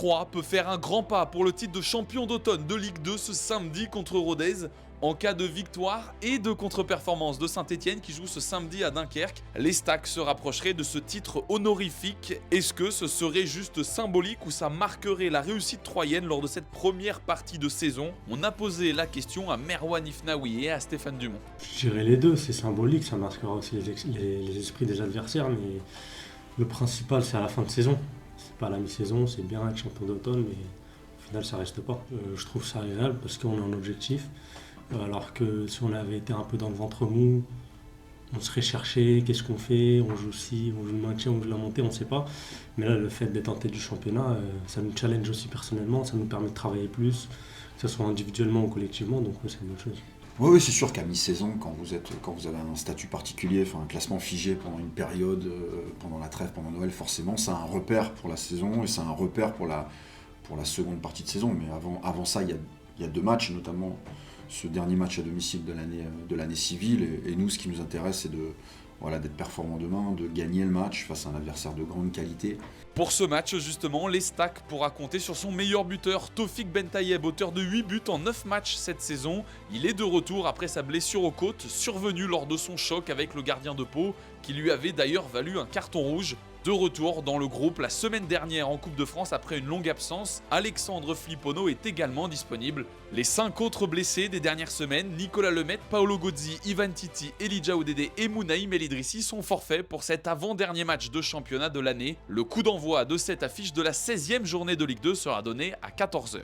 Troyes peut faire un grand pas pour le titre de champion d'automne de Ligue 2 ce samedi contre Rodez. En cas de victoire et de contre-performance de Saint-Etienne qui joue ce samedi à Dunkerque, les Stacks se rapprocheraient de ce titre honorifique. Est-ce que ce serait juste symbolique ou ça marquerait la réussite troyenne lors de cette première partie de saison? On a posé la question à Merwan Ifnaoui et à Stéphane Dumont. Je dirais les deux, c'est symbolique, ça marquera aussi les esprits des adversaires, mais le principal c'est à la fin de saison. C'est pas à la mi-saison, c'est bien être champion d'automne, mais au final ça reste pas. Je trouve ça agréable parce qu'on a un objectif. Alors que si on avait été un peu dans le ventre mou, on serait cherché, qu'est-ce qu'on fait, on joue ci, on joue le maintien, on joue la montée, on ne sait pas. Mais là, le fait d'être en tête du championnat, ça nous challenge aussi personnellement, ça nous permet de travailler plus, que ce soit individuellement ou collectivement, donc c'est une bonne chose. Oui, c'est sûr qu'à mi-saison, quand vous avez un statut particulier, un classement figé pendant une période, pendant la trêve, pendant Noël, forcément, c'est un repère pour la saison et c'est un repère pour la seconde partie de saison. Mais avant ça, il y a 2 matchs, notamment ce dernier match à domicile de l'année civile. Et nous, ce qui nous intéresse, c'est d'être performant demain, de gagner le match face à un adversaire de grande qualité. Pour ce match, justement, les Stacks pourra compter sur son meilleur buteur, Tofik Bentayeb, auteur de 8 buts en 9 matchs cette saison. Il est de retour après sa blessure aux côtes, survenue lors de son choc avec le gardien de Pau, qui lui avait d'ailleurs valu un carton rouge. De retour dans le groupe la semaine dernière en Coupe de France après une longue absence, Alexandre Flippono est également disponible. Les 5 autres blessés des dernières semaines, Nicolas Lemaitre, Paolo Gozzi, Ivan Titi, Elijah Oudédé et Mounaïm El Idrissi sont forfaits pour cet avant-dernier match de championnat de l'année. Le coup d'envoi de cette affiche de la 16e journée de Ligue 2 sera donné à 14h.